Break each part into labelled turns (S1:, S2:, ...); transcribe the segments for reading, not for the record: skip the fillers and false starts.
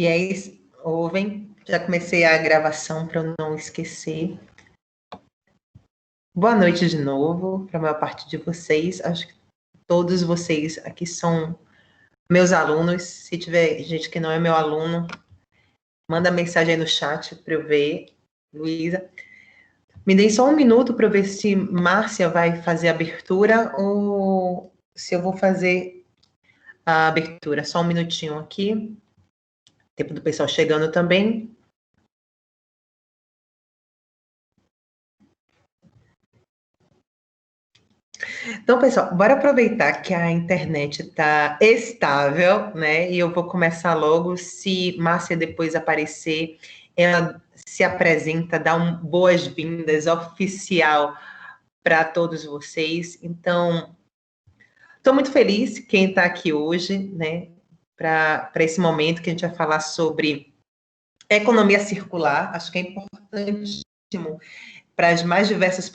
S1: E aí, ouvem, já comecei a gravação para eu não esquecer. Boa noite de novo para a maior parte de vocês. Acho que todos vocês aqui são meus alunos. Se tiver gente que não é meu aluno, manda mensagem aí no chat para eu ver. Luísa, me deem só um minuto para eu ver se Márcia vai fazer a abertura ou se eu vou fazer a abertura. Só um minutinho aqui. Tempo do pessoal chegando também. Então, pessoal, bora aproveitar que a internet está estável, né? E eu vou começar logo. Se Márcia depois aparecer, ela se apresenta, dá boas-vindas oficial para todos vocês. Então, estou muito feliz quem está aqui hoje, né? Para esse momento que a gente vai falar sobre economia circular. Acho que é importantíssimo para as mais diversas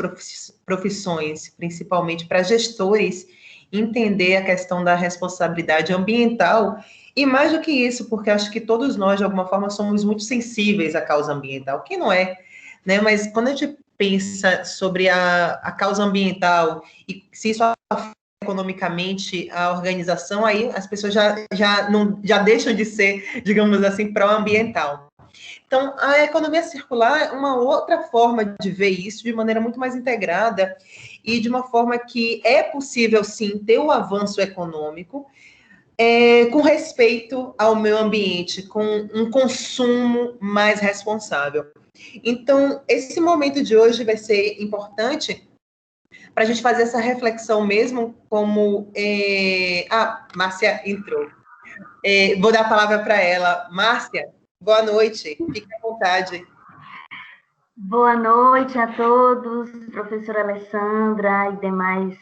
S1: profissões, principalmente para gestores, entender a questão da responsabilidade ambiental. E mais do que isso, porque acho que todos nós, de alguma forma, somos muito sensíveis à causa ambiental. Quem não é? Né? Mas quando a gente pensa sobre a causa ambiental e se isso afeta economicamente a organização, aí as pessoas já deixam de ser, digamos assim, pró-ambiental. Então, a economia circular é uma outra forma de ver isso de maneira muito mais integrada e de uma forma que é possível, sim, ter o avanço econômico com respeito ao meio ambiente, com um consumo mais responsável. Então, esse momento de hoje vai ser importante para a gente fazer essa reflexão mesmo, como... Márcia entrou. Vou dar a palavra para ela. Márcia, boa noite, fique à vontade.
S2: Boa noite a todos, professora Alessandra e demais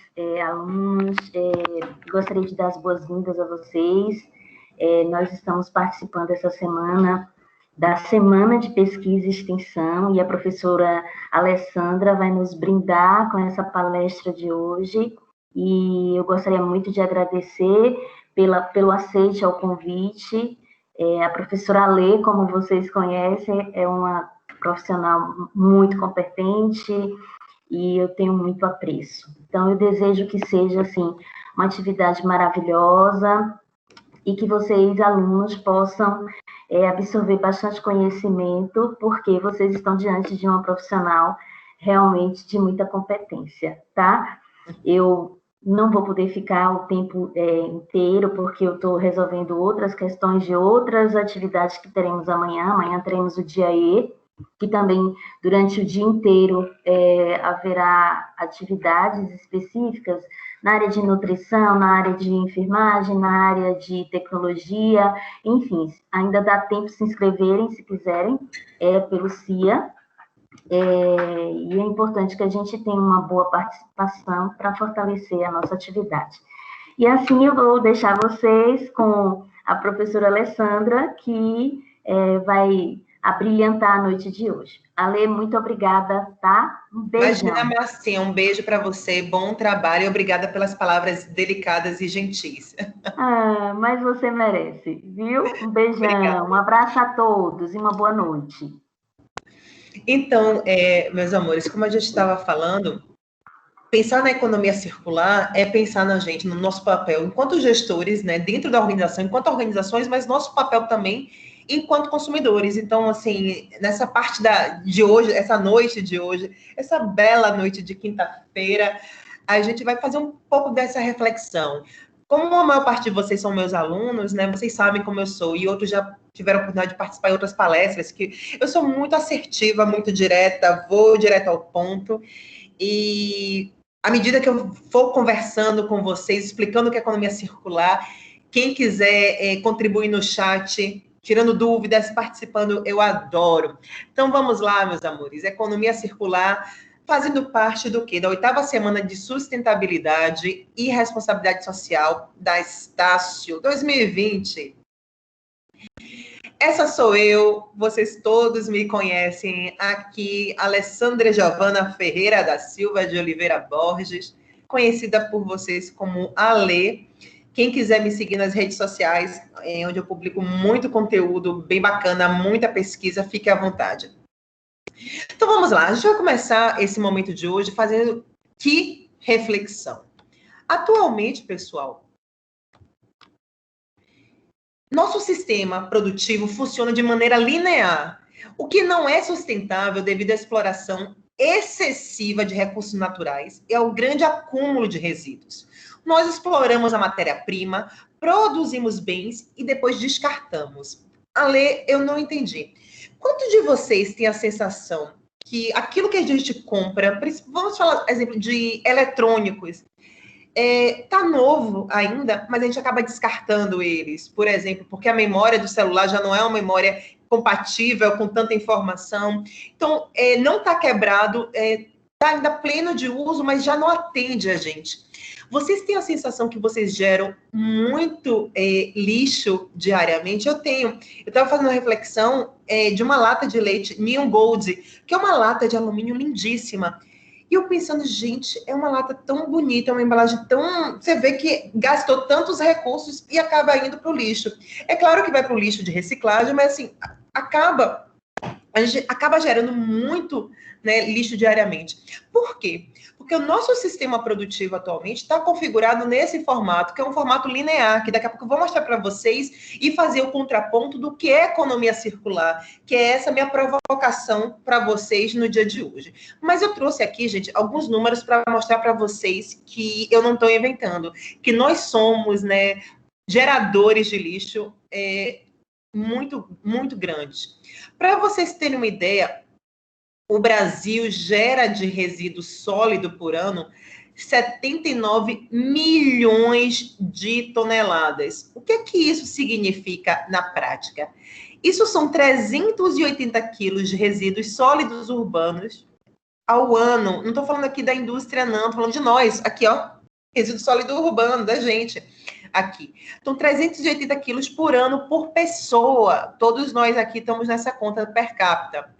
S2: alunos. Gostaria de dar as boas-vindas a vocês. Nós estamos participando essa semana da Semana de Pesquisa e Extensão e a professora Alessandra vai nos brindar com essa palestra de hoje. E eu gostaria muito de agradecer pelo aceite ao convite. A professora Alê, como vocês conhecem, é uma profissional muito competente e eu tenho muito apreço. Então, eu desejo que seja, assim, uma atividade maravilhosa e que vocês, alunos, possam absorver bastante conhecimento, porque vocês estão diante de uma profissional realmente de muita competência, tá? Eu não vou poder ficar o tempo inteiro, porque eu estou resolvendo outras questões de outras atividades que teremos amanhã. Amanhã teremos o dia E, que também, durante o dia inteiro, haverá atividades específicas na área de nutrição, na área de enfermagem, na área de tecnologia, enfim, ainda dá tempo de se inscreverem, se quiserem, pelo CIA, e é importante que a gente tenha uma boa participação para fortalecer a nossa atividade. E assim eu vou deixar vocês com a professora Alessandra, que vai abrilhantar a noite de hoje. Ale, muito obrigada, tá?
S1: Um beijão. Imagina, Marcinha, um beijo para você, bom trabalho e obrigada pelas palavras delicadas e gentis.
S2: Mas você merece, viu? Um beijão, obrigada. Um abraço a todos e uma boa noite.
S1: Então, meus amores, como a gente estava falando, pensar na economia circular é pensar na gente, no nosso papel enquanto gestores, né, dentro da organização, enquanto organizações, mas nosso papel também enquanto consumidores. Então, assim, nessa parte de hoje, essa noite de hoje, essa bela noite de quinta-feira, a gente vai fazer um pouco dessa reflexão. Como a maior parte de vocês são meus alunos, né, vocês sabem como eu sou, e outros já tiveram a oportunidade de participar em outras palestras, que eu sou muito assertiva, muito direta, vou direto ao ponto, e à medida que eu for conversando com vocês, explicando o que é economia circular, quem quiser contribuir no chat, tirando dúvidas, participando, eu adoro. Então, vamos lá, meus amores. Economia circular, fazendo parte do quê? Da 8ª Semana de Sustentabilidade e Responsabilidade Social da Estácio 2020. Essa sou eu, vocês todos me conhecem aqui, Alessandra Giovana Ferreira da Silva de Oliveira Borges, conhecida por vocês como Alê, Quem quiser me seguir nas redes sociais, onde eu publico muito conteúdo bem bacana, muita pesquisa, fique à vontade. Então vamos lá, a gente vai começar esse momento de hoje fazendo que reflexão. Atualmente, pessoal, nosso sistema produtivo funciona de maneira linear, o que não é sustentável devido à exploração excessiva de recursos naturais e ao grande acúmulo de resíduos. Nós exploramos a matéria-prima, produzimos bens e depois descartamos. Ale, eu não entendi. Quantos de vocês têm a sensação que aquilo que a gente compra, vamos falar, exemplo, de eletrônicos, tá novo ainda, mas a gente acaba descartando eles, por exemplo, porque a memória do celular já não é uma memória compatível com tanta informação. Então, não está quebrado, está ainda pleno de uso, mas já não atende a gente. Vocês têm a sensação que vocês geram muito lixo diariamente? Eu tenho. Eu estava fazendo uma reflexão de uma lata de leite Neon Gold, que é uma lata de alumínio lindíssima. E eu pensando, gente, é uma lata tão bonita, é uma embalagem tão... Você vê que gastou tantos recursos e acaba indo para o lixo. É claro que vai para o lixo de reciclagem, mas assim, a gente acaba gerando muito, né, lixo diariamente. Por quê? Porque o nosso sistema produtivo atualmente está configurado nesse formato, que é um formato linear, que daqui a pouco eu vou mostrar para vocês e fazer o contraponto do que é economia circular, que é essa minha provocação para vocês no dia de hoje. Mas eu trouxe aqui, gente, alguns números para mostrar para vocês que eu não estou inventando, que nós somos, né, geradores de lixo muito, muito grandes. Para vocês terem uma ideia, o Brasil gera de resíduo sólido por ano 79 milhões de toneladas. O que é que isso significa na prática? Isso são 380 quilos de resíduos sólidos urbanos ao ano. Não estou falando aqui da indústria, não, estou falando de nós. Aqui, ó, resíduo sólido urbano da gente. Aqui. Então, 380 quilos por ano por pessoa. Todos nós aqui estamos nessa conta per capita.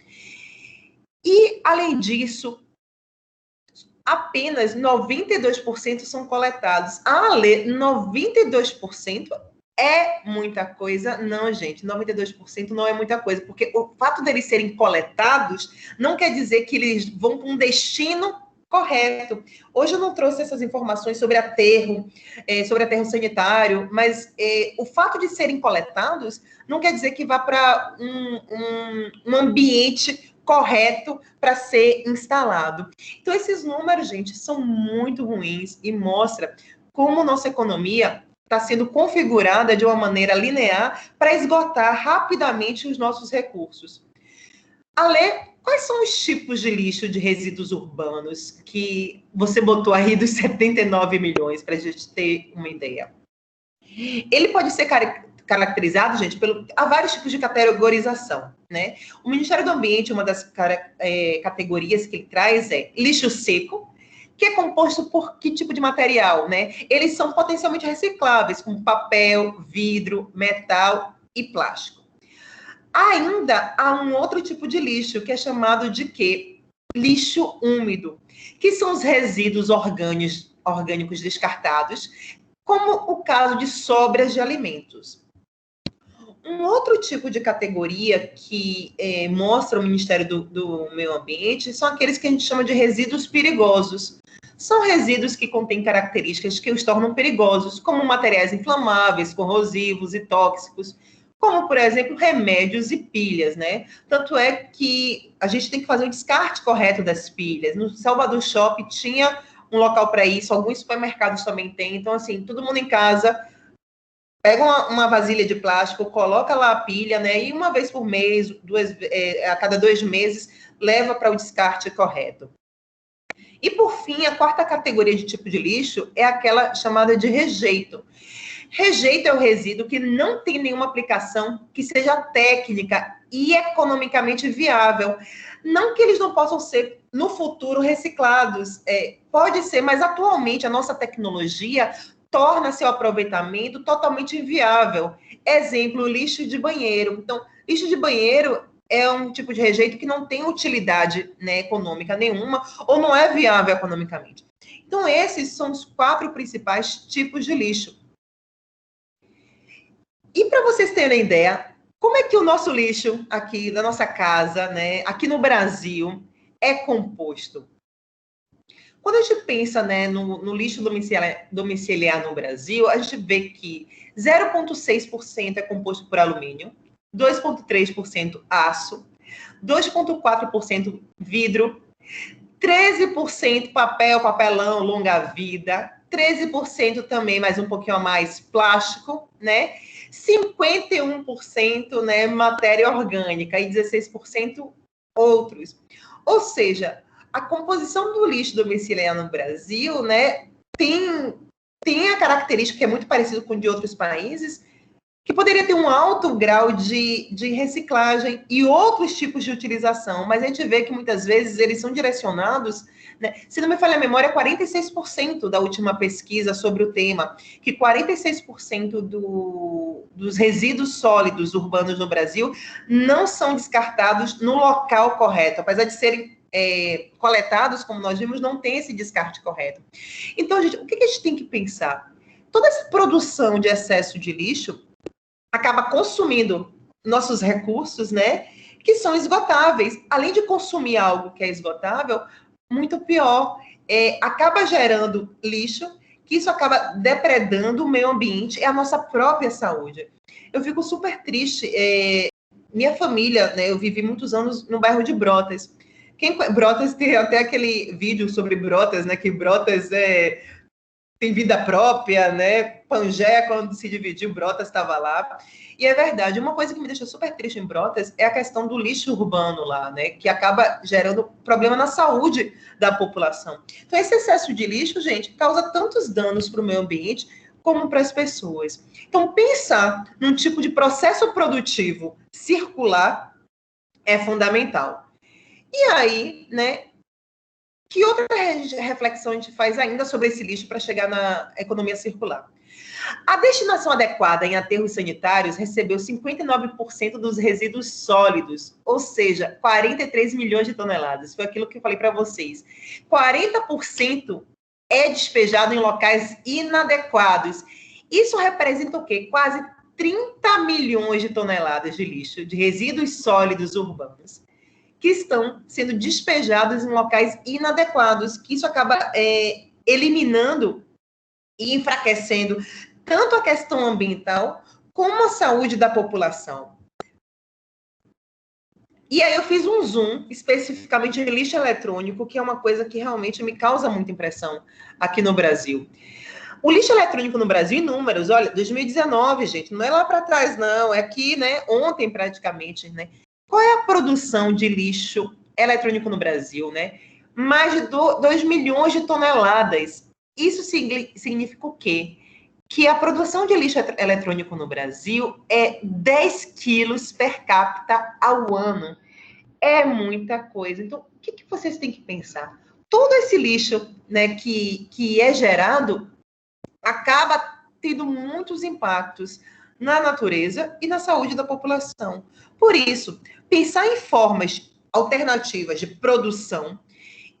S1: E, além disso, apenas 92% são coletados. Ale, 92% é muita coisa? Não, gente, 92% não é muita coisa, porque o fato deles serem coletados não quer dizer que eles vão para um destino correto. Hoje eu não trouxe essas informações sobre aterro sanitário, mas o fato de serem coletados não quer dizer que vá para um ambiente correto para ser instalado. Então, esses números, gente, são muito ruins e mostra como nossa economia está sendo configurada de uma maneira linear para esgotar rapidamente os nossos recursos. Ale, quais são os tipos de lixo de resíduos urbanos que você botou aí dos 79 milhões, para a gente ter uma ideia? Ele pode ser caracterizado, gente, há vários tipos de categorização, né? O Ministério do Ambiente, uma das categorias que ele traz é lixo seco, que é composto por que tipo de material, né? Eles são potencialmente recicláveis, como papel, vidro, metal e plástico. Ainda há um outro tipo de lixo, que é chamado de quê? Lixo úmido, que são os resíduos orgânicos descartados, como o caso de sobras de alimentos. Um outro tipo de categoria que mostra o Ministério do Meio Ambiente são aqueles que a gente chama de resíduos perigosos. São resíduos que contêm características que os tornam perigosos, como materiais inflamáveis, corrosivos e tóxicos, como, por exemplo, remédios e pilhas, né? Tanto é que a gente tem que fazer o descarte correto das pilhas. No Salvador Shop tinha um local para isso, alguns supermercados também têm. Então, assim, todo mundo em casa pega uma vasilha de plástico, coloca lá a pilha, né? E uma vez por mês, a cada 2 meses, leva para o descarte correto. E, por fim, a quarta categoria de tipo de lixo é aquela chamada de rejeito. Rejeito é o resíduo que não tem nenhuma aplicação que seja técnica e economicamente viável. Não que eles não possam ser, no futuro, reciclados. Pode ser, mas atualmente a nossa tecnologia torna seu aproveitamento totalmente inviável. Exemplo, lixo de banheiro. Então, lixo de banheiro é um tipo de rejeito que não tem utilidade, né, econômica nenhuma ou não é viável economicamente. Então, esses são os 4 principais tipos de lixo. E para vocês terem ideia, como é que o nosso lixo aqui da nossa casa, né, aqui no Brasil, é composto? Quando a gente pensa, né, no lixo domiciliar no Brasil, a gente vê que 0,6% é composto por alumínio, 2,3% aço, 2,4% vidro, 13% papel, papelão, longa-vida, 13% também, mais um pouquinho a mais, plástico, né? 51%, né, matéria orgânica e 16% outros. Ou seja, a composição do lixo domiciliar no Brasil, né, tem a característica que é muito parecido com de outros países, que poderia ter um alto grau de reciclagem e outros tipos de utilização, mas a gente vê que muitas vezes eles são direcionados, né? Se não me falha a memória, 46% da última pesquisa sobre o tema, que 46% dos resíduos sólidos urbanos no Brasil não são descartados no local correto, apesar de serem coletados, como nós vimos, não tem esse descarte correto. Então, gente, o que a gente tem que pensar? Toda essa produção de excesso de lixo acaba consumindo nossos recursos, né, que são esgotáveis. Além de consumir algo que é esgotável, muito pior, acaba gerando lixo, que isso acaba depredando o meio ambiente e a nossa própria saúde. Eu fico super triste. Minha família, né, eu vivi muitos anos no bairro de Brotas. Brotas tem até aquele vídeo sobre Brotas, né, que Brotas tem vida própria, né? Pangé, quando se dividiu, Brotas estava lá. E é verdade, uma coisa que me deixa super triste em Brotas é a questão do lixo urbano lá, né? Que acaba gerando problema na saúde da população. Então, esse excesso de lixo, gente, causa tantos danos para o meio ambiente como para as pessoas. Então, pensar num tipo de processo produtivo circular é fundamental. E aí, né? Que outra reflexão a gente faz ainda sobre esse lixo para chegar na economia circular? A destinação adequada em aterros sanitários recebeu 59% dos resíduos sólidos, ou seja, 43 milhões de toneladas. Foi aquilo que eu falei para vocês. 40% é despejado em locais inadequados. Isso representa o quê? Quase 30 milhões de toneladas de lixo, de resíduos sólidos urbanos, que estão sendo despejados em locais inadequados, que isso acaba eliminando e enfraquecendo tanto a questão ambiental como a saúde da população. E aí eu fiz um zoom especificamente em lixo eletrônico, que é uma coisa que realmente me causa muita impressão aqui no Brasil. O lixo eletrônico no Brasil, em números, olha, 2019, gente, não é lá para trás, não, é aqui, né, ontem praticamente, né? Qual é a produção de lixo eletrônico no Brasil, né? Mais de 2 milhões de toneladas. Isso significa o quê? Que a produção de lixo eletrônico no Brasil é 10 quilos per capita ao ano. É muita coisa. Então, o que vocês têm que pensar? Todo esse lixo, né, que é gerado acaba tendo muitos impactos na natureza e na saúde da população. Por isso, pensar em formas alternativas de produção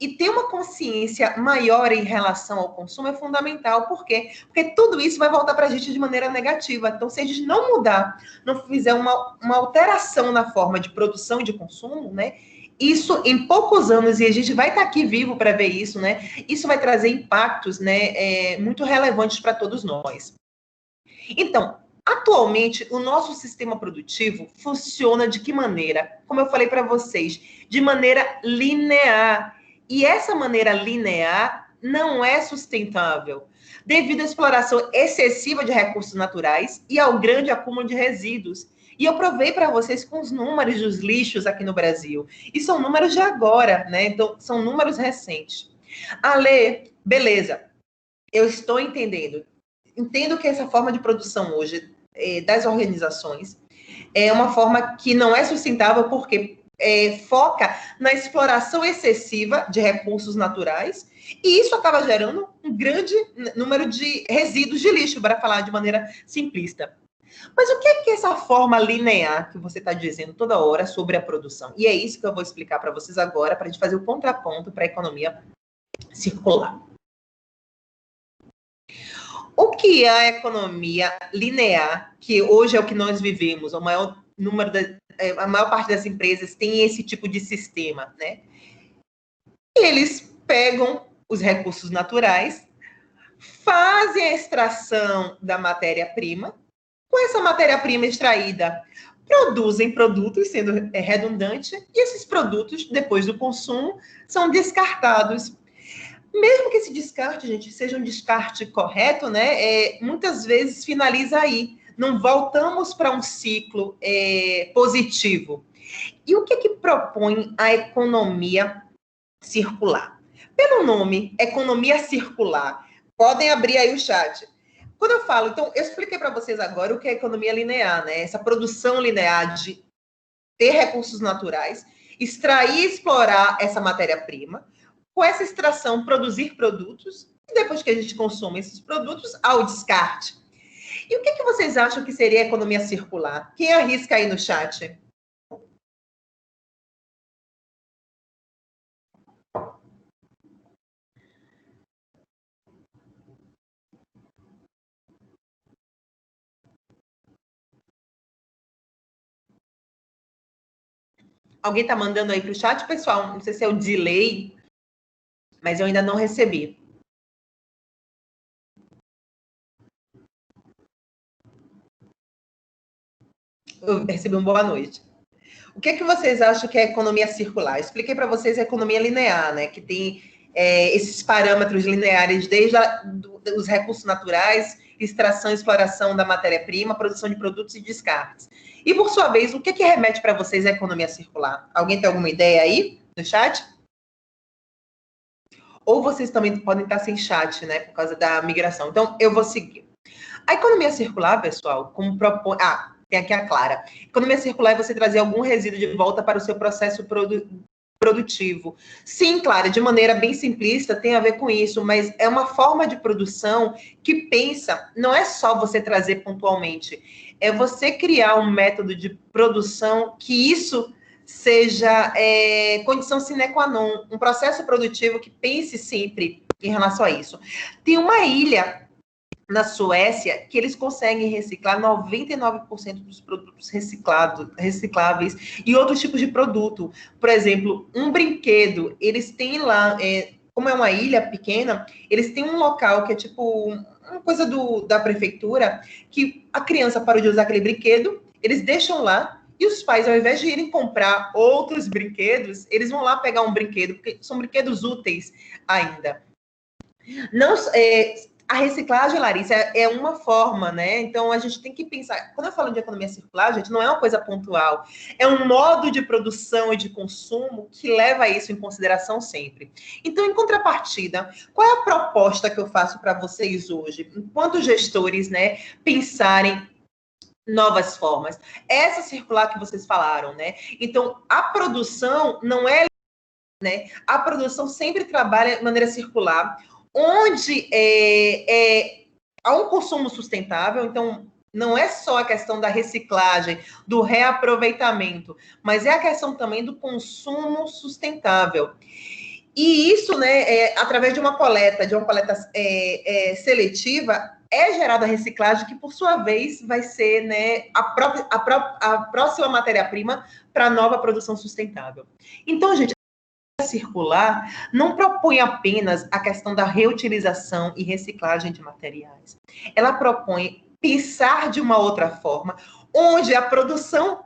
S1: e ter uma consciência maior em relação ao consumo é fundamental. Por quê? Porque tudo isso vai voltar para a gente de maneira negativa. Então, se a gente não mudar, não fizer uma alteração na forma de produção e de consumo, né? Isso em poucos anos, e a gente vai estar aqui vivo para ver isso, né? Isso vai trazer impactos, né, muito relevantes para todos nós. Então, atualmente, o nosso sistema produtivo funciona de que maneira? Como eu falei para vocês, de maneira linear. E essa maneira linear não é sustentável, devido à exploração excessiva de recursos naturais e ao grande acúmulo de resíduos. E eu provei para vocês com os números dos lixos aqui no Brasil. E são números de agora, né? Então, são números recentes. Ale, beleza, eu estou entendendo. Entendo que essa forma de produção hoje das organizações é uma forma que não é sustentável porque foca na exploração excessiva de recursos naturais e isso acaba gerando um grande número de resíduos de lixo, para falar de maneira simplista. Mas o que é essa forma linear que você está dizendo toda hora sobre a produção? E é isso que eu vou explicar para vocês agora, para a gente fazer o contraponto para a economia circular. O que é a economia linear, que hoje é o que nós vivemos, o maior número a maior parte das empresas tem esse tipo de sistema, né? E eles pegam os recursos naturais, fazem a extração da matéria-prima, com essa matéria-prima extraída, produzem produtos, sendo redundante, e esses produtos, depois do consumo, são descartados. Mesmo que esse descarte, gente, seja um descarte correto, né? Muitas vezes finaliza aí. Não voltamos para um ciclo positivo. E o que propõe a economia circular? Pelo nome, economia circular. Podem abrir aí o chat. Quando eu falo, então, eu expliquei para vocês agora o que é economia linear, né? Essa produção linear de ter recursos naturais, extrair e explorar essa matéria-prima, com essa extração produzir produtos, e depois que a gente consome esses produtos, ao descarte. E o que vocês acham que seria a economia circular? Quem arrisca aí no chat? Alguém está mandando aí para o chat, pessoal? Não sei se é o delay, mas eu ainda não recebi. Eu recebi uma boa noite. O que vocês acham que é economia circular? Eu expliquei para vocês a economia linear, né? Que tem esses parâmetros lineares desde os recursos naturais, extração e exploração da matéria-prima, produção de produtos e descartes. E, por sua vez, o que remete para vocês a economia circular? Alguém tem alguma ideia aí no chat? Ou vocês também podem estar sem chat, né? Por causa da migração. Então, eu vou seguir. A economia circular, pessoal, como propõe... tem aqui a Clara. Economia circular é você trazer algum resíduo de volta para o seu processo produtivo. Sim, Clara, de maneira bem simplista, tem a ver com isso, mas é uma forma de produção que pensa, não é só você trazer pontualmente, é você criar um método de produção que isso seja condição sine qua non, um processo produtivo que pense sempre em relação a isso. Tem uma ilha na Suécia, que eles conseguem reciclar 99% dos produtos recicláveis e outros tipos de produto. Por exemplo, um brinquedo, eles têm lá, como é uma ilha pequena, eles têm um local que é tipo uma coisa da prefeitura, que a criança parou de usar aquele brinquedo, eles deixam lá, e os pais, ao invés de irem comprar outros brinquedos, eles vão lá pegar um brinquedo, porque são brinquedos úteis ainda. Não, a reciclagem, Larissa, é uma forma, né? Então, a gente tem que pensar... Quando eu falo de economia circular, gente, não é uma coisa pontual. É um modo de produção e de consumo que leva isso em consideração sempre. Então, em contrapartida, qual é a proposta que eu faço para vocês hoje, enquanto gestores, né, pensarem novas formas? Essa circular que vocês falaram, né? Então, a produção não é... né? A produção sempre trabalha de maneira circular, onde há um consumo sustentável. Então, não é só a questão da reciclagem, do reaproveitamento, mas é a questão também do consumo sustentável. E isso, né, através de uma coleta seletiva, é gerada a reciclagem, que, por sua vez, vai ser, né, a próxima matéria-prima para a nova produção sustentável. Então, gente, circular não propõe apenas a questão da reutilização e reciclagem de materiais. Ela propõe pensar de uma outra forma, onde a produção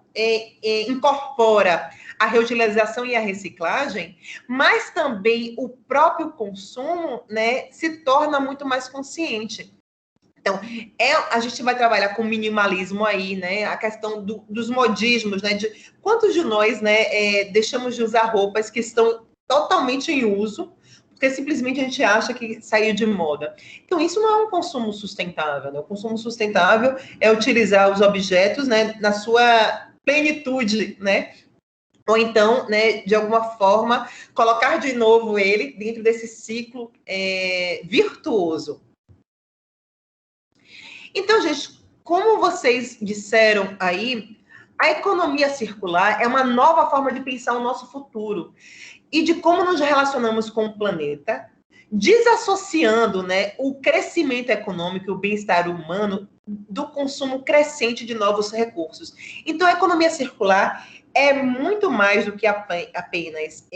S1: incorpora a reutilização e a reciclagem, mas também o próprio consumo, né, se torna muito mais consciente. Então, a gente vai trabalhar com minimalismo aí, né? A questão dos modismos, né? De quantos de nós, né, deixamos de usar roupas que estão totalmente em uso, porque simplesmente a gente acha que saiu de moda. Então, isso não é um consumo sustentável, né? O consumo sustentável é utilizar os objetos, né, na sua plenitude, né? Ou então, né, de alguma forma, colocar de novo ele dentro desse ciclo virtuoso. Então, gente, como vocês disseram aí, a economia circular é uma nova forma de pensar o nosso futuro e de como nos relacionamos com o planeta, desassociando, né, o crescimento econômico e o bem-estar humano do consumo crescente de novos recursos. Então, a economia circular é muito mais do que apenas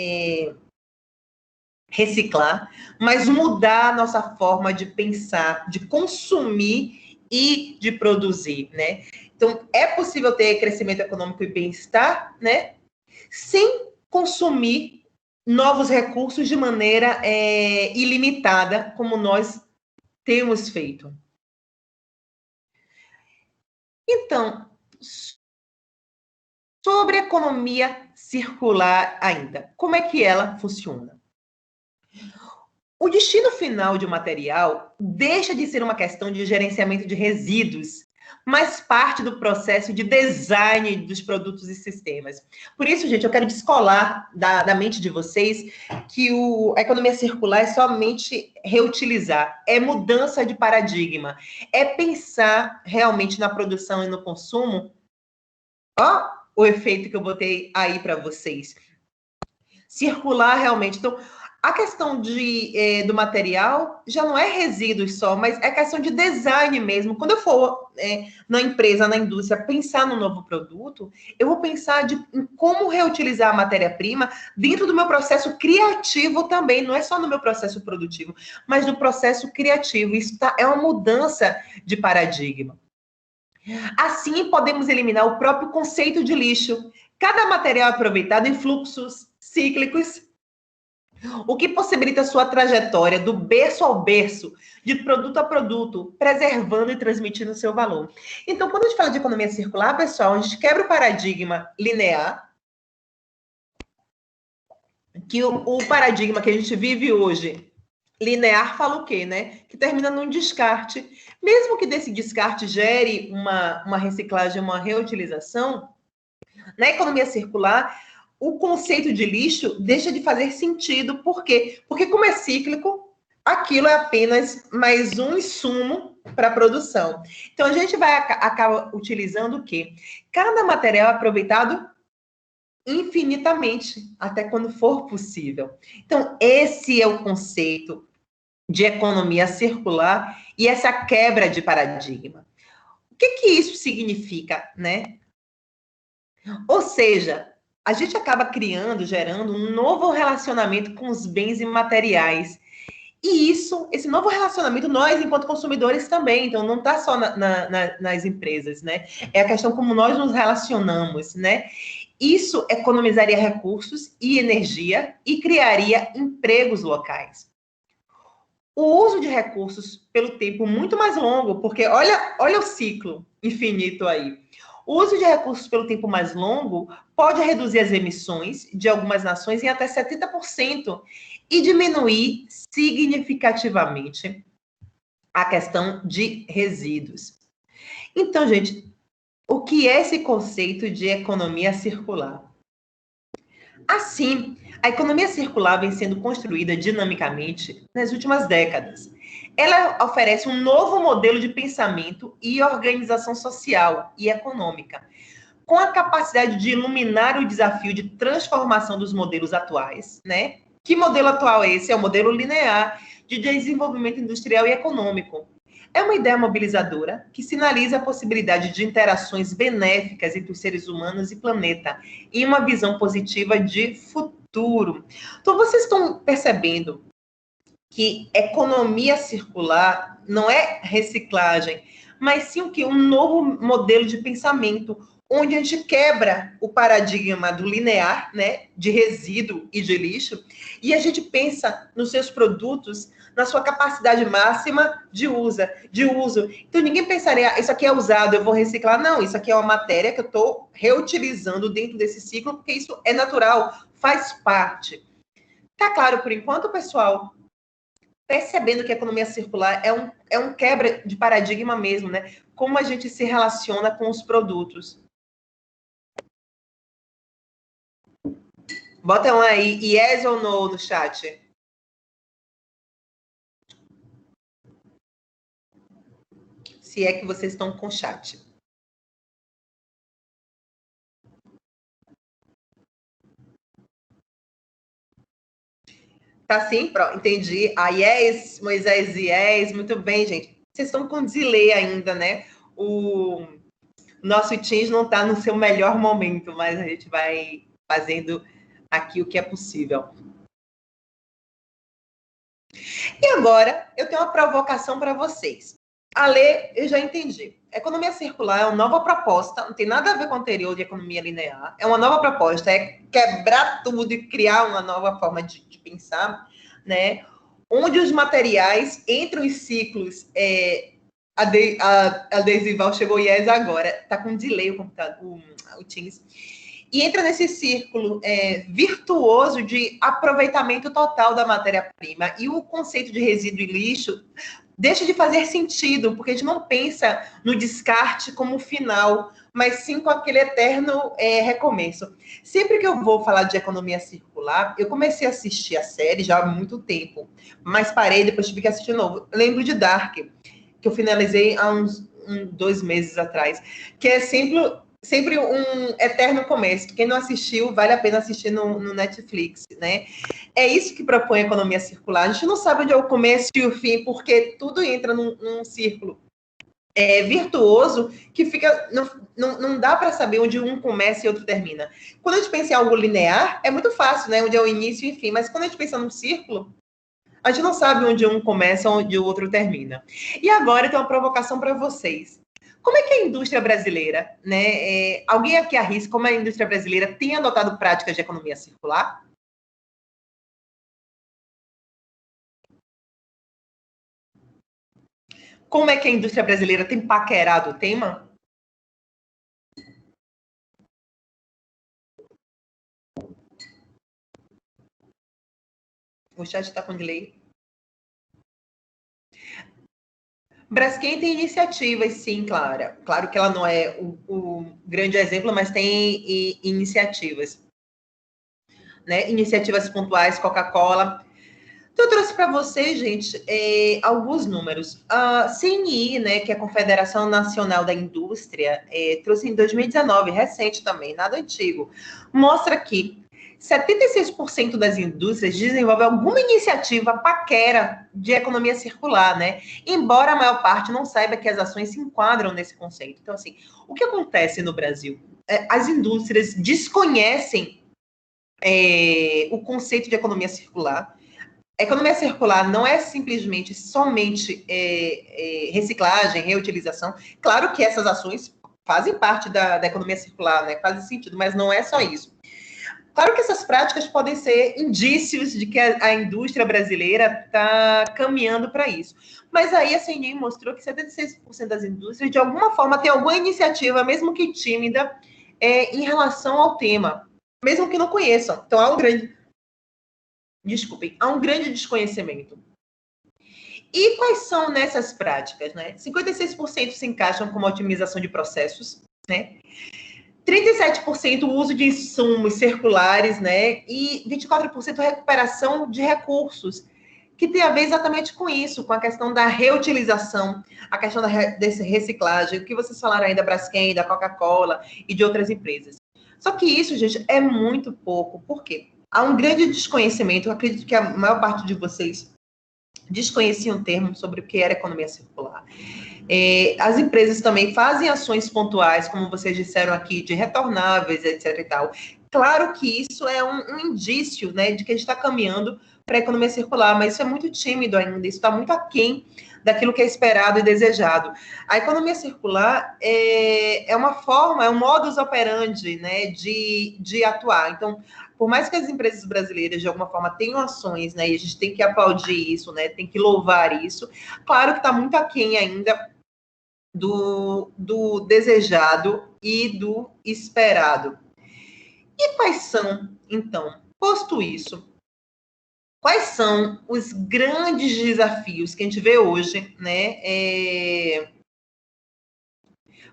S1: reciclar, mas mudar a nossa forma de pensar, de consumir e de produzir, né? Então, é possível ter crescimento econômico e bem-estar, né, sem consumir novos recursos de maneira ilimitada, como nós temos feito. Então, sobre a economia circular ainda, como é que ela funciona? O destino final de um material deixa de ser uma questão de gerenciamento de resíduos, mas parte do processo de design dos produtos e sistemas. Por isso, gente, eu quero descolar da mente de vocês que a economia circular é somente reutilizar, é mudança de paradigma, é pensar realmente na produção e no consumo. Ó, o efeito que eu botei aí para vocês. Circular realmente. Então, a questão do material já não é resíduos só, mas é questão de design mesmo. Quando eu for na empresa, na indústria, pensar no novo produto, eu vou pensar em como reutilizar a matéria-prima dentro do meu processo criativo também, não é só no meu processo produtivo, mas no processo criativo. Isso é uma mudança de paradigma. Assim, podemos eliminar o próprio conceito de lixo. Cada material é aproveitado em fluxos cíclicos, o que possibilita sua trajetória do berço ao berço, de produto a produto, preservando e transmitindo seu valor. Então, quando a gente fala de economia circular, pessoal, a gente quebra o paradigma linear, que o paradigma que a gente vive hoje, linear, fala o quê, né? Que termina num descarte. Mesmo que desse descarte gere uma reciclagem, uma reutilização, na economia circular, o conceito de lixo deixa de fazer sentido. Por quê? Porque, como é cíclico, aquilo é apenas mais um insumo para a produção. Então, a gente vai acabar utilizando o quê? Cada material é aproveitado infinitamente, até quando for possível. Então, esse é o conceito de economia circular e essa quebra de paradigma. O que isso significa, né? Ou seja, a gente acaba criando, gerando um novo relacionamento com os bens imateriais. E esse novo relacionamento, nós, enquanto consumidores, também. Então, não está só nas empresas, né? É a questão como nós nos relacionamos, né? Isso economizaria recursos e energia e criaria empregos locais. O uso de recursos pelo tempo muito mais longo, porque olha o ciclo infinito aí. O uso de recursos pelo tempo mais longo pode reduzir as emissões de algumas nações em até 70% e diminuir significativamente a questão de resíduos. Então, gente, o que é esse conceito de economia circular? Assim, a economia circular vem sendo construída dinamicamente nas últimas décadas. Ela oferece um novo modelo de pensamento e organização social e econômica, com a capacidade de iluminar o desafio de transformação dos modelos atuais, né? Que modelo atual é esse? É o modelo linear de desenvolvimento industrial e econômico. É uma ideia mobilizadora que sinaliza a possibilidade de interações benéficas entre os seres humanos e planeta, e uma visão positiva de futuro. Então, vocês estão percebendo que economia circular não é reciclagem, mas sim o que? Um novo modelo de pensamento, onde a gente quebra o paradigma do linear, né, de resíduo e de lixo, e a gente pensa nos seus produtos, na sua capacidade máxima de uso. Então, ninguém pensaria, isso aqui é usado, eu vou reciclar. Não, isso aqui é uma matéria que eu estou reutilizando dentro desse ciclo, porque isso é natural, faz parte. Tá claro por enquanto, pessoal? Percebendo que a economia circular é um quebra de paradigma mesmo, né? Como a gente se relaciona com os produtos. Bota um aí, yes ou no no chat. Se é que vocês estão com chat. Tá sim? Pronto, entendi. A Yes, Moisés Yes, muito bem, gente. Vocês estão com delay ainda, né? O nosso Teams não está no seu melhor momento, mas a gente vai fazendo aqui o que é possível. E agora, eu tenho uma provocação para vocês. A Lê, eu já entendi. Economia circular é uma nova proposta, não tem nada a ver com o anterior de economia linear. É uma nova proposta, é quebrar tudo e criar uma nova forma de pensar, né? Onde os materiais entram em ciclos. A Desival chegou Yes agora, tá com delay o computador, o Teams. E entra nesse círculo virtuoso de aproveitamento total da matéria-prima. E o conceito de resíduo e lixo deixa de fazer sentido, porque a gente não pensa no descarte como final, mas sim com aquele eterno recomeço. Sempre que eu vou falar de economia circular, eu comecei a assistir a série já há muito tempo, mas parei, depois tive que assistir de novo. Eu lembro de Dark, que eu finalizei há uns 2 meses atrás, que é sempre um eterno começo. Quem não assistiu, vale a pena assistir no Netflix, né? É isso que propõe a economia circular. A gente não sabe onde é o começo e o fim, porque tudo entra num círculo virtuoso que fica. Não dá para saber onde um começa e outro termina. Quando a gente pensa em algo linear, é muito fácil, né? Onde é o início e o fim. Mas quando a gente pensa num círculo, a gente não sabe onde um começa e onde o outro termina. E agora eu tenho uma provocação para vocês. Como é que a indústria brasileira, né? Alguém aqui arrisca como a indústria brasileira tem adotado práticas de economia circular? Como é que a indústria brasileira tem paquerado o tema? O chat está com delay. Braskem tem iniciativas, sim, Clara. Claro que ela não é o grande exemplo, mas tem iniciativas. Né? Iniciativas pontuais, Coca-Cola. Então, eu trouxe para vocês, gente, alguns números. A CNI, né, que é a Confederação Nacional da Indústria, trouxe em 2019, recente também, nada antigo, mostra que 76% das indústrias desenvolvem alguma iniciativa paquera de economia circular, né? Embora a maior parte não saiba que as ações se enquadram nesse conceito. Então, assim, o que acontece no Brasil? As indústrias desconhecem o conceito de economia circular. A economia circular não é simplesmente somente reciclagem, reutilização. Claro que essas ações fazem parte da economia circular, né? Faz sentido, mas não é só isso. Claro que essas práticas podem ser indícios de que a indústria brasileira está caminhando para isso. Mas aí a CNI mostrou que 76% das indústrias, de alguma forma, tem alguma iniciativa, mesmo que tímida, em relação ao tema, mesmo que não conheçam. Então, há um grande desconhecimento. E quais são nessas práticas, né? 56% se encaixam como otimização de processos, né? 37% o uso de insumos circulares, né? E 24% recuperação de recursos, que tem a ver exatamente com isso, com a questão da reutilização, a questão dessa reciclagem, o que vocês falaram aí da Braskem, da Coca-Cola e de outras empresas. Só que isso, gente, é muito pouco. Por quê? Há um grande desconhecimento, eu acredito que a maior parte de vocês desconheciam o termo sobre o que era economia circular. As empresas também fazem ações pontuais, como vocês disseram aqui, de retornáveis, etc. e tal. Claro que isso é um indício, né, de que a gente está caminhando para a economia circular, mas isso é muito tímido ainda, isso está muito aquém daquilo que é esperado e desejado. A economia circular é uma forma, é um modus operandi, né, de atuar. Então, por mais que as empresas brasileiras, de alguma forma, tenham ações, né, e a gente tem que aplaudir isso, né, tem que louvar isso, claro que está muito aquém ainda do desejado e do esperado. E quais são, então, posto isso, quais são os grandes desafios que a gente vê hoje, né,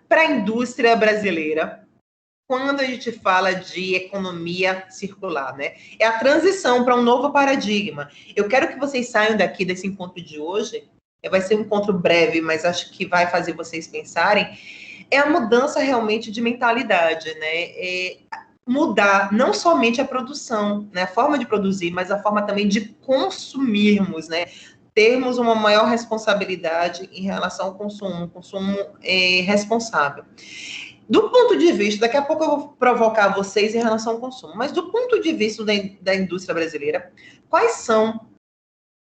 S1: para a indústria brasileira, quando a gente fala de economia circular, né? É a transição para um novo paradigma. Eu quero que vocês saiam daqui desse encontro de hoje, vai ser um encontro breve, mas acho que vai fazer vocês pensarem, é a mudança realmente de mentalidade, né? mudar não somente a produção, né, a forma de produzir, mas a forma também de consumirmos, né, termos uma maior responsabilidade em relação ao consumo, responsável. Do ponto de vista, daqui a pouco eu vou provocar vocês em relação ao consumo, mas do ponto de vista da indústria brasileira, quais são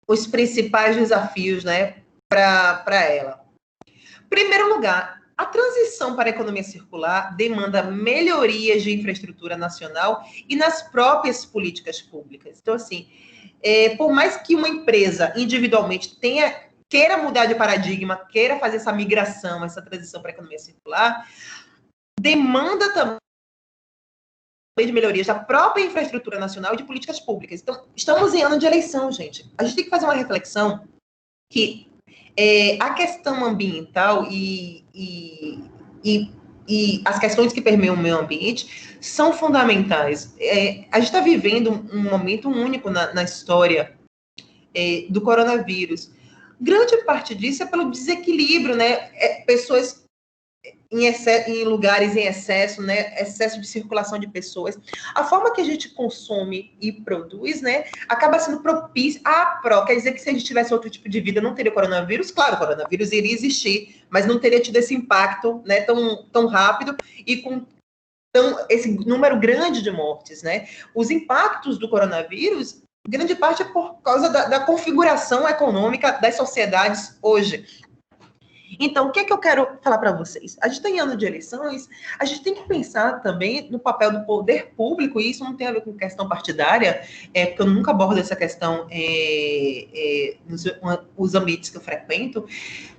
S1: os principais desafios, né, para ela? Em primeiro lugar, a transição para a economia circular demanda melhorias de infraestrutura nacional e nas próprias políticas públicas. Então, assim, por mais que uma empresa individualmente queira mudar de paradigma, queira fazer essa migração, essa transição para a economia circular, demanda também de melhorias da própria infraestrutura nacional e de políticas públicas. Então, estamos em ano de eleição, gente. A gente tem que fazer uma reflexão que a questão ambiental e as questões que permeiam o meio ambiente são fundamentais. A gente está vivendo um momento único na história do coronavírus. Grande parte disso é pelo desequilíbrio, né? Pessoas em lugares em excesso, né? Excesso de circulação de pessoas. A forma que a gente consome e produz, né? Acaba sendo propícia. Quer dizer que se a gente tivesse outro tipo de vida, não teria coronavírus? Claro, o coronavírus iria existir, mas não teria tido esse impacto, né? Tão rápido e com esse número grande de mortes, né? Os impactos do coronavírus, grande parte é por causa da configuração econômica das sociedades hoje. Então, o que é que eu quero falar para vocês? A gente está em ano de eleições, a gente tem que pensar também no papel do poder público, e isso não tem a ver com questão partidária, porque eu nunca abordo essa questão nos ambientes que eu frequento,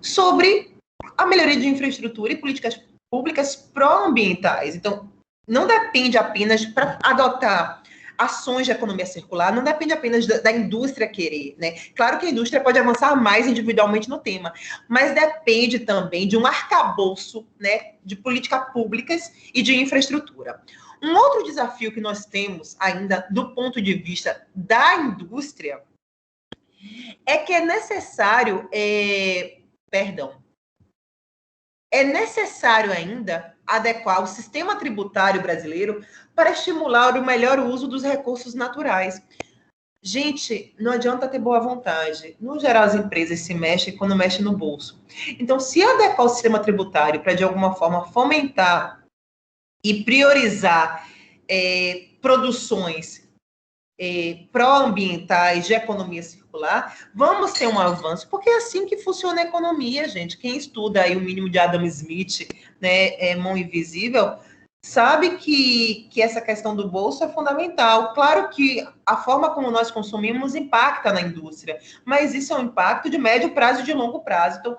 S1: sobre a melhoria de infraestrutura e políticas públicas pró-ambientais. Então, não depende apenas para adotar ações de economia circular, não depende apenas da indústria querer, né? Claro que a indústria pode avançar mais individualmente no tema, mas depende também de um arcabouço, né, de políticas públicas e de infraestrutura. Um outro desafio que nós temos ainda do ponto de vista da indústria é que é necessário ainda adequar o sistema tributário brasileiro para estimular o melhor uso dos recursos naturais. Gente, não adianta ter boa vontade. No geral, as empresas se mexem quando mexem no bolso. Então, se adequar o sistema tributário para, de alguma forma, fomentar e priorizar produções pró-ambientais, de economia circular, vamos ter um avanço, porque é assim que funciona a economia, gente. Quem estuda aí o mínimo de Adam Smith, né, mão invisível, sabe que essa questão do bolso é fundamental. Claro que a forma como nós consumimos impacta na indústria, mas isso é um impacto de médio prazo e de longo prazo. Então,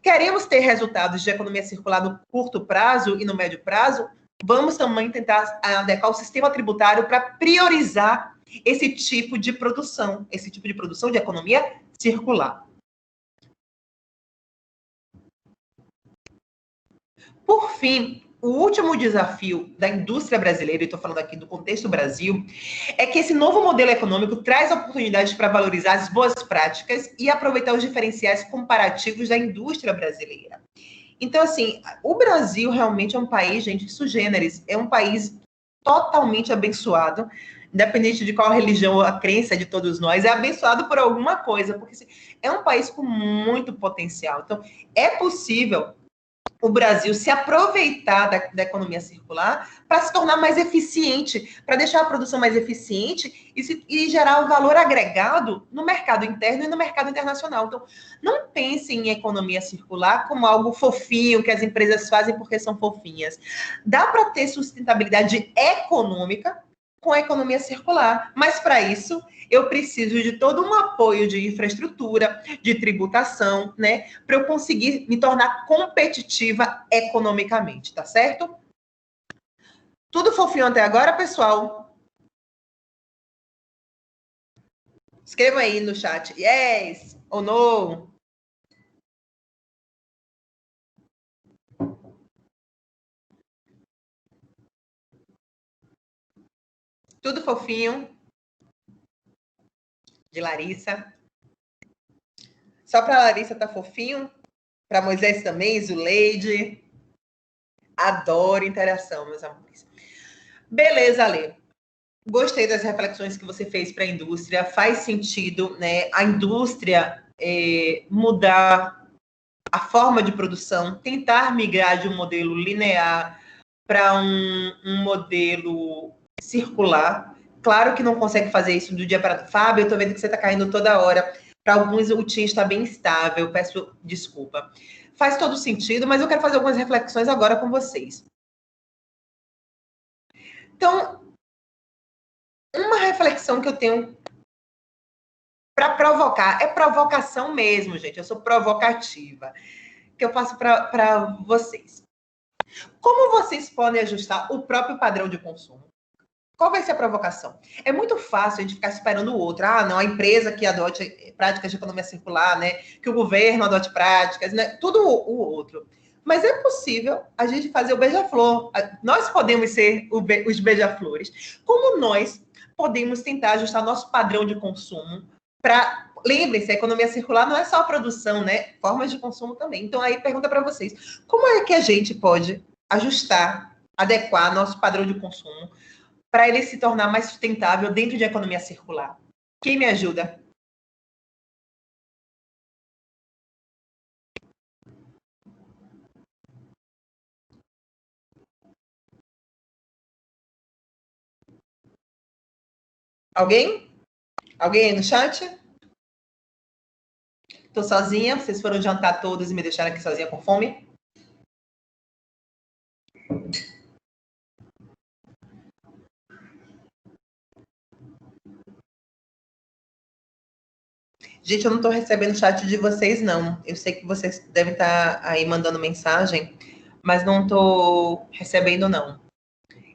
S1: queremos ter resultados de economia circular no curto prazo e no médio prazo, vamos também tentar adequar o sistema tributário para priorizar esse tipo de produção de economia circular. Por fim, o último desafio da indústria brasileira, e estou falando aqui do contexto Brasil, é que esse novo modelo econômico traz oportunidades para valorizar as boas práticas e aproveitar os diferenciais comparativos da indústria brasileira. Então, assim, o Brasil realmente é um país, gente, sui generis, é um país totalmente abençoado, independente de qual religião ou a crença de todos nós, é abençoado por alguma coisa, porque assim, é um país com muito potencial. Então, é possível o Brasil se aproveitar da economia circular para se tornar mais eficiente, para deixar a produção mais eficiente e gerar um valor agregado no mercado interno e no mercado internacional. Então, não pensem em economia circular como algo fofinho que as empresas fazem porque são fofinhas. Dá para ter sustentabilidade econômica com a economia circular, mas para isso eu preciso de todo um apoio de infraestrutura, de tributação, né, para eu conseguir me tornar competitiva economicamente, tá certo? Tudo fofinho até agora, pessoal? Escreva aí no chat, yes ou no. Tudo fofinho? De Larissa. Só para Larissa tá fofinho? Para Moisés também, Zuleide. Adoro interação, meus amores. Beleza, Ale. Gostei das reflexões que você fez para a indústria. Faz sentido, né? A indústria mudar a forma de produção, tentar migrar de um modelo linear para um modelo circular. Claro que não consegue fazer isso do dia para... Fábio, eu estou vendo que você está caindo toda hora. Para alguns, o TIM está bem estável. Peço desculpa. Faz todo sentido, mas eu quero fazer algumas reflexões agora com vocês. Então, uma reflexão que eu tenho para provocar, é provocação mesmo, gente. Eu sou provocativa, que eu faço para vocês. Como vocês podem ajustar o próprio padrão de consumo? Qual vai ser a provocação? É muito fácil a gente ficar esperando o outro. Ah, não, a empresa que adote práticas de economia circular, né? Que o governo adote práticas, né? Tudo o outro. Mas é possível a gente fazer o beija-flor. Nós podemos ser os beija-flores. Como nós podemos tentar ajustar nosso padrão de consumo para... Lembrem-se, a economia circular não é só a produção, né? Formas de consumo também. Então, aí pergunta para vocês. Como é que a gente pode ajustar, adequar nosso padrão de consumo para ele se tornar mais sustentável dentro de economia circular? Quem me ajuda? Alguém? Alguém aí no chat? Estou sozinha, vocês foram jantar todos e me deixaram aqui sozinha com fome? Gente, eu não estou recebendo chat de vocês, não. Eu sei que vocês devem estar aí mandando mensagem, mas não estou recebendo, não.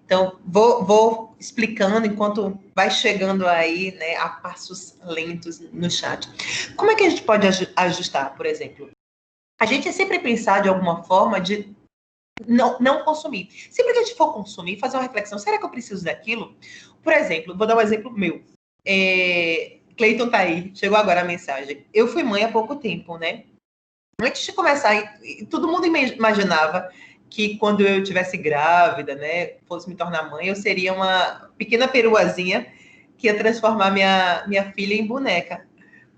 S1: Então, vou explicando enquanto vai chegando aí, né, a passos lentos no chat. Como é que a gente pode ajustar, por exemplo? A gente sempre pensar de alguma forma de não consumir. Sempre que a gente for consumir, fazer uma reflexão, será que eu preciso daquilo? Por exemplo, vou dar um exemplo meu. Cleiton tá aí, chegou agora a mensagem. Eu fui mãe há pouco tempo, né? Antes de começar, todo mundo imaginava que quando eu estivesse grávida, né, fosse me tornar mãe, eu seria uma pequena peruazinha que ia transformar minha filha em boneca.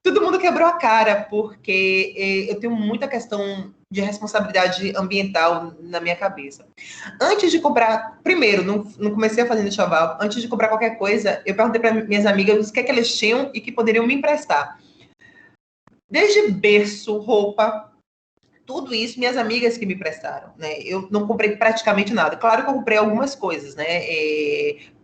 S1: Todo mundo quebrou a cara, porque eu tenho muita questão de responsabilidade ambiental na minha cabeça. Antes de comprar, primeiro, não comecei a fazer no enxoval, antes de comprar qualquer coisa, eu perguntei para minhas amigas o que é que elas tinham e que poderiam me emprestar. Desde berço, roupa, tudo isso, minhas amigas que me prestaram, né? Eu não comprei praticamente nada. Claro que eu comprei algumas coisas, né?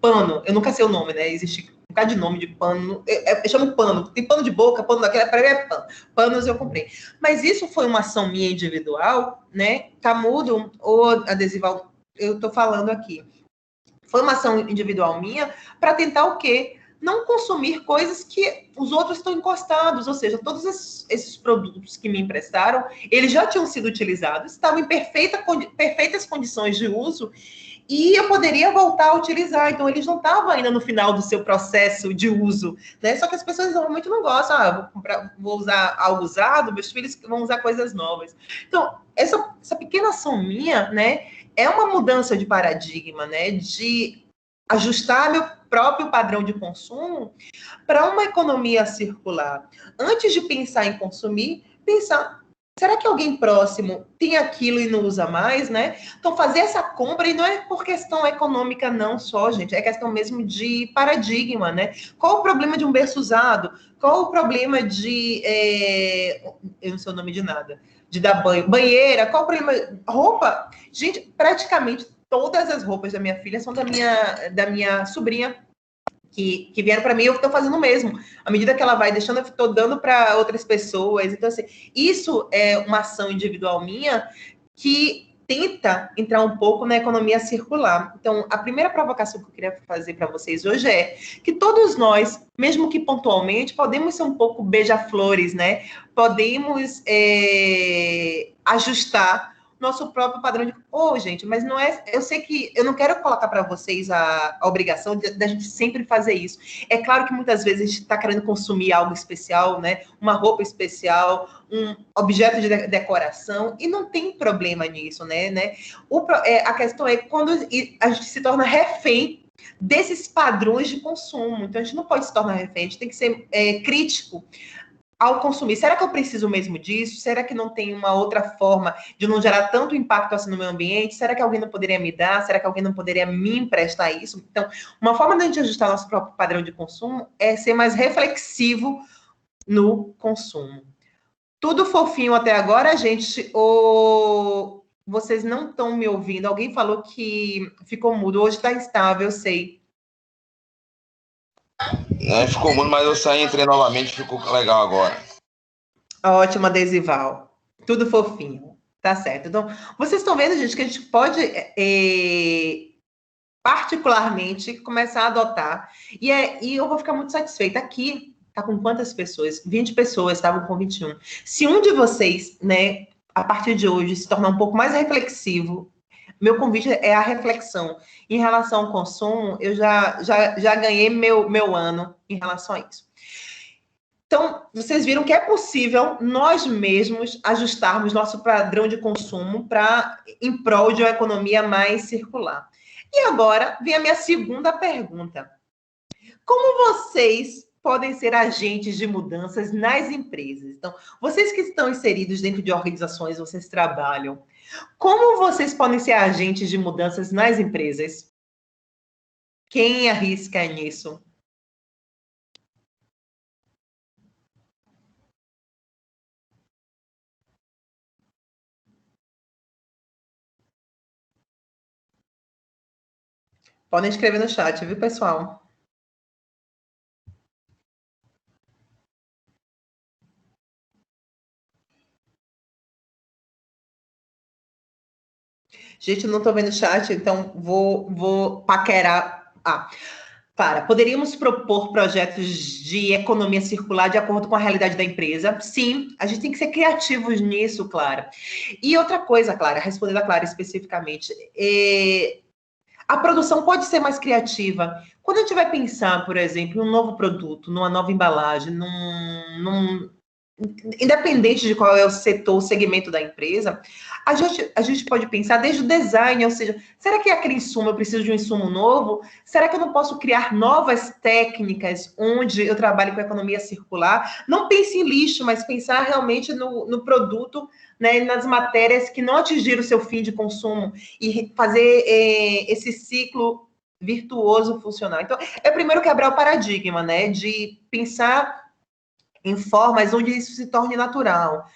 S1: Pano, eu nunca sei o nome, né? Existe um bocado de nome de pano. Eu chamo pano. Tem pano de boca, pano daquela, para mim é pano. Panos eu comprei. Mas isso foi uma ação minha individual, né? Camudo ou adesival, eu tô falando aqui. Foi uma ação individual minha para tentar o quê? Não consumir coisas que os outros estão encostados, ou seja, todos esses produtos que me emprestaram, eles já tinham sido utilizados, estavam em perfeitas condições de uso e eu poderia voltar a utilizar. Então, eles não estavam ainda no final do seu processo de uso, né? Só que as pessoas normalmente não gostam. Vou usar algo usado, meus filhos vão usar coisas novas. Então, essa pequena ação minha, né, é uma mudança de paradigma, né, de ajustar meu próprio padrão de consumo para uma economia circular. Antes de pensar em consumir, pensar, será que alguém próximo tem aquilo e não usa mais, né? Então, fazer essa compra, e não é por questão econômica não só, gente, é questão mesmo de paradigma, né? Qual o problema de um berço usado? Qual o problema de... eu não sei o nome de nada. De dar banho. Banheira, qual o problema? Roupa? Gente, praticamente todas as roupas da minha filha são da minha sobrinha, que vieram para mim, eu estou fazendo o mesmo. À medida que ela vai deixando, eu estou dando para outras pessoas. Então, assim, isso é uma ação individual minha que tenta entrar um pouco na economia circular. Então, a primeira provocação que eu queria fazer para vocês hoje é que todos nós, mesmo que pontualmente, podemos ser um pouco beija-flores, né? Podemos ajustar nosso próprio padrão de... gente, mas não é... Eu sei que... Eu não quero colocar para vocês a obrigação da gente sempre fazer isso. É claro que muitas vezes a gente está querendo consumir algo especial, né? Uma roupa especial, um objeto de decoração, e não tem problema nisso, né? A questão é quando a gente se torna refém desses padrões de consumo. Então, a gente não pode se tornar refém, a gente tem que ser crítico ao consumir. Será que eu preciso mesmo disso? Será que não tem uma outra forma de não gerar tanto impacto assim no meio ambiente? Será que alguém não poderia me dar? Será que alguém não poderia me emprestar isso? Então, uma forma de a gente ajustar nosso próprio padrão de consumo é ser mais reflexivo no consumo. Tudo fofinho até agora, gente? Ou vocês não estão me ouvindo? Alguém falou que ficou mudo. Hoje está instável, eu sei.
S3: Ficou mudo, mas eu saí e entrei novamente, ficou legal agora.
S1: Ótimo, Adesival. Tudo fofinho. Tá certo. Então, vocês estão vendo, gente, que a gente pode particularmente começar a adotar. E eu vou ficar muito satisfeita. Aqui, tá com quantas pessoas? 20 pessoas, estavam com 21. Se um de vocês, né, a partir de hoje, se tornar um pouco mais reflexivo, meu convite é a reflexão. Em relação ao consumo, eu já ganhei meu ano em relação a isso. Então, vocês viram que é possível nós mesmos ajustarmos nosso padrão de consumo em prol de uma economia mais circular. E agora vem a minha segunda pergunta. Como vocês podem ser agentes de mudanças nas empresas? Então, vocês que estão inseridos dentro de organizações, vocês trabalham, como vocês podem ser agentes de mudanças nas empresas? Quem arrisca nisso? Podem escrever no chat, viu, pessoal? Gente, não estou vendo o chat, então vou paquerar. Poderíamos propor projetos de economia circular de acordo com a realidade da empresa? Sim, a gente tem que ser criativos nisso, Clara. E outra coisa, Clara, respondendo a Clara especificamente, a produção pode ser mais criativa. Quando a gente vai pensar, por exemplo, em um novo produto, numa nova embalagem, independente de qual é o setor, o segmento da empresa, a gente pode pensar desde o design, ou seja, será que aquele insumo, eu preciso de um insumo novo? Será que eu não posso criar novas técnicas onde eu trabalho com economia circular? Não pense em lixo, mas pensar realmente no produto, né, nas matérias que não atingiram o seu fim de consumo e fazer esse ciclo virtuoso funcionar. Então, é primeiro quebrar o paradigma, né, de pensar em formas onde isso se torne natural.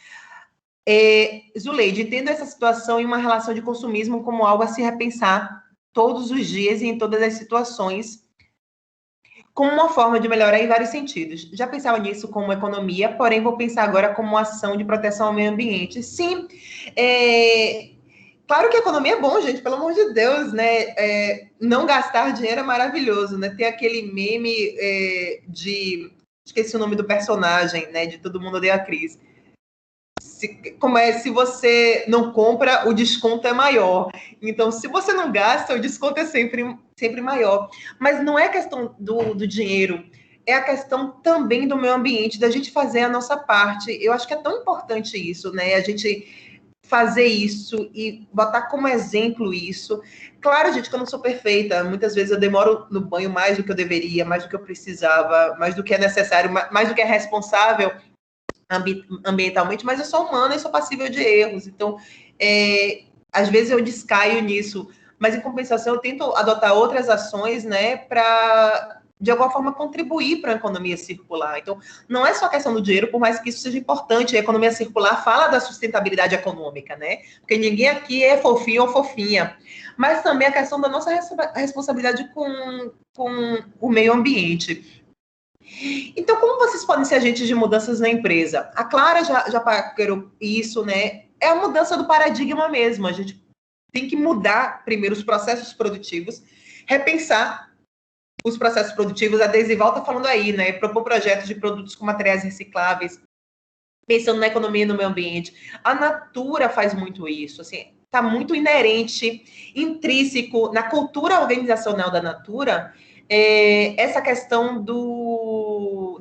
S1: Zuleide, tendo essa situação em uma relação de consumismo como algo a se repensar todos os dias e em todas as situações, como uma forma de melhorar em vários sentidos. Já pensava nisso como economia, porém vou pensar agora como uma ação de proteção ao meio ambiente. Sim, claro que a economia é bom, gente, pelo amor de Deus, né? Não gastar dinheiro é maravilhoso, né? Tem aquele meme esqueci o nome do personagem, né? De Todo Mundo Odeia a Cris. Se você não compra, o desconto é maior. Então, se você não gasta, o desconto é sempre maior. Mas não é questão do dinheiro, é a questão também do meio ambiente, da gente fazer a nossa parte. Eu acho que é tão importante isso, né? A gente fazer isso e botar como exemplo isso. Claro, gente, que eu não sou perfeita. Muitas vezes eu demoro no banho mais do que eu deveria, mais do que eu precisava, mais do que é necessário, mais do que é responsável ambientalmente, mas eu sou humana e sou passível de erros. Então, às vezes eu descaio nisso, mas em compensação eu tento adotar outras ações, né, para de alguma forma contribuir para a economia circular. Então, não é só a questão do dinheiro, por mais que isso seja importante. A economia circular fala da sustentabilidade econômica, né? Porque ninguém aqui é fofinho ou fofinha. Mas também a questão da nossa responsabilidade com o meio ambiente. Então, como vocês podem ser agentes de mudanças na empresa? A Clara já paquerou isso, né? É a mudança do paradigma mesmo. A gente tem que mudar primeiro os processos produtivos, repensar os processos produtivos. A Desival está falando aí, né? Propor projetos de produtos com materiais recicláveis, pensando na economia e no meio ambiente. A Natura faz muito isso, assim, está muito inerente, intrínseco na cultura organizacional da Natura, essa questão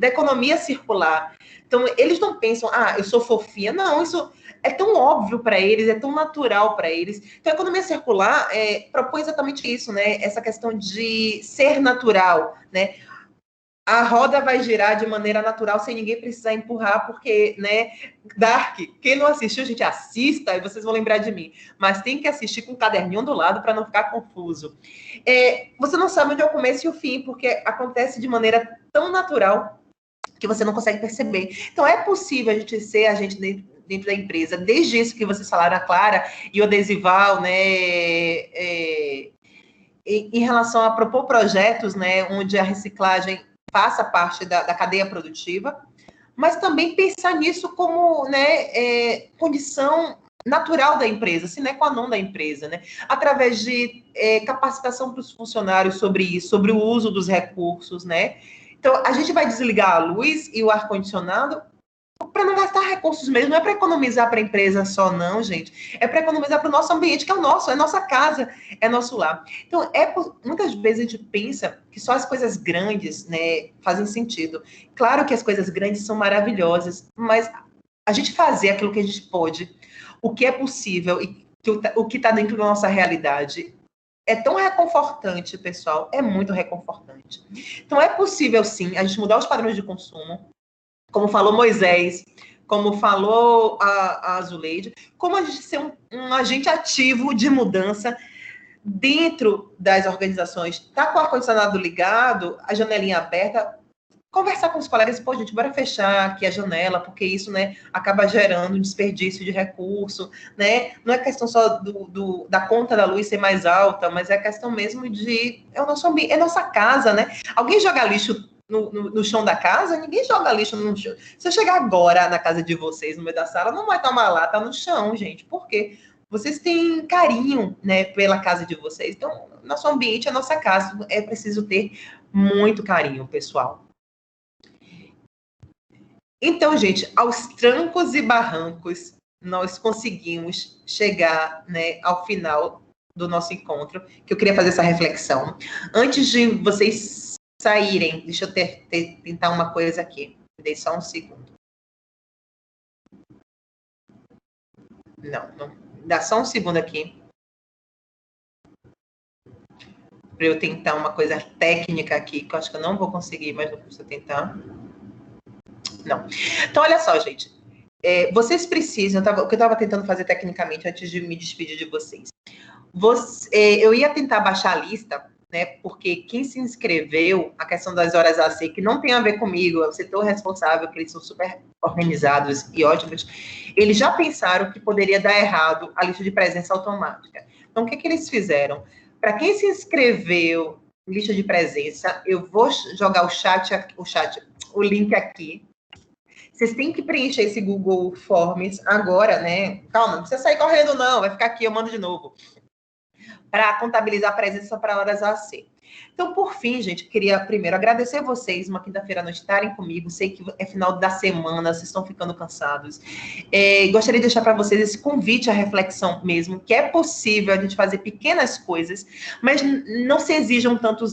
S1: da economia circular. Então, eles não pensam, eu sou fofinha. Não, isso é tão óbvio para eles, é tão natural para eles. Então, a economia circular propõe exatamente isso, né? Essa questão de ser natural, né? A roda vai girar de maneira natural, sem ninguém precisar empurrar, porque, né, Dark, quem não assistiu, gente, assista, e vocês vão lembrar de mim. Mas tem que assistir com um caderninho do lado para não ficar confuso. Você não sabe onde é o começo e o fim, porque acontece de maneira tão natural que você não consegue perceber. Então, é possível a gente ser agente dentro da empresa, desde isso que vocês falaram, a Clara e o Adesival, né, em relação a propor projetos, né, onde a reciclagem faça parte da cadeia produtiva, mas também pensar nisso como, né, condição natural da empresa, sine qua non da empresa, né, através de capacitação para os funcionários sobre isso, sobre o uso dos recursos, né. Então, a gente vai desligar a luz e o ar-condicionado para não gastar recursos mesmo, não é para economizar para a empresa só, não, gente. É para economizar para o nosso ambiente, que é o nosso, é nossa casa, é nosso lar. Então, muitas vezes a gente pensa que só as coisas grandes, né, fazem sentido. Claro que as coisas grandes são maravilhosas, mas a gente fazer aquilo que a gente pode, o que é possível e o que está dentro da nossa realidade, é tão reconfortante, pessoal, é muito reconfortante. Então, é possível, sim, a gente mudar os padrões de consumo, como falou Moisés, como falou a Azuleide, como a gente ser um agente ativo de mudança dentro das organizações. Tá com o ar-condicionado ligado, a janelinha aberta, conversar com os colegas, pô, gente, bora fechar aqui a janela, porque isso, né, acaba gerando um desperdício de recurso, né? Não é questão só da conta da luz ser mais alta, mas é questão mesmo é o nosso ambiente, é nossa casa, né? Alguém joga lixo no chão da casa? Ninguém joga lixo no chão. Se eu chegar agora na casa de vocês, no meio da sala, não vai estar uma lata no chão, gente. Por quê? Vocês têm carinho, né, pela casa de vocês. Então, nosso ambiente é nossa casa. É preciso ter muito carinho, pessoal. Então, gente, aos trancos e barrancos, nós conseguimos chegar, né, ao final do nosso encontro, que eu queria fazer essa reflexão. Antes de vocês saírem, deixa eu tentar uma coisa aqui. Me dê só um segundo. Não. Dá só um segundo aqui. Para eu tentar uma coisa técnica aqui, que eu acho que eu não vou conseguir, mas não preciso tentar. Não. Então, olha só, gente. Vocês precisam, o que eu estava tentando fazer tecnicamente antes de me despedir de vocês. Eu ia tentar baixar a lista, né? Porque quem se inscreveu, a questão das horas AC, que não tem a ver comigo, é o setor responsável, que eles são super organizados e ótimos, eles já pensaram que poderia dar errado a lista de presença automática. Então, o que eles fizeram? Para quem se inscreveu em lista de presença, eu vou jogar o link aqui. Vocês têm que preencher esse Google Forms agora, né? Calma, não precisa sair correndo, não. Vai ficar aqui, eu mando de novo. Para contabilizar a presença para horas AC. Então, por fim, gente, queria primeiro agradecer a vocês, uma quinta-feira à noite, estarem comigo. Sei que é final da semana, vocês estão ficando cansados. Gostaria de deixar para vocês esse convite à reflexão mesmo, que é possível a gente fazer pequenas coisas, mas não se exijam tanto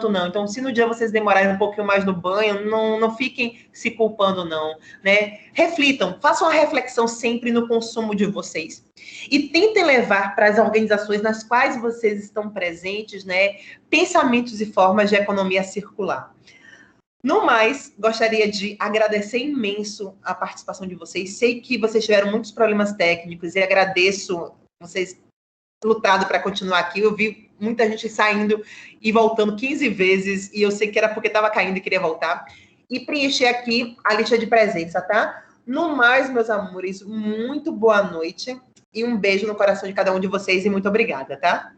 S1: não. Então, se no dia vocês demorarem um pouquinho mais no banho, não fiquem se culpando, não, né? Reflitam, façam a reflexão sempre no consumo de vocês. E tentem levar para as organizações nas quais vocês estão presentes, né, pensamentos e formas de economia circular. No mais, gostaria de agradecer imenso a participação de vocês. Sei que vocês tiveram muitos problemas técnicos e agradeço vocês lutado para continuar aqui. Eu vi muita gente saindo e voltando 15 vezes e eu sei que era porque estava caindo e queria voltar. E preencher aqui a lista de presença, tá? No mais, meus amores, muito boa noite. E um beijo no coração de cada um de vocês e muito obrigada, tá?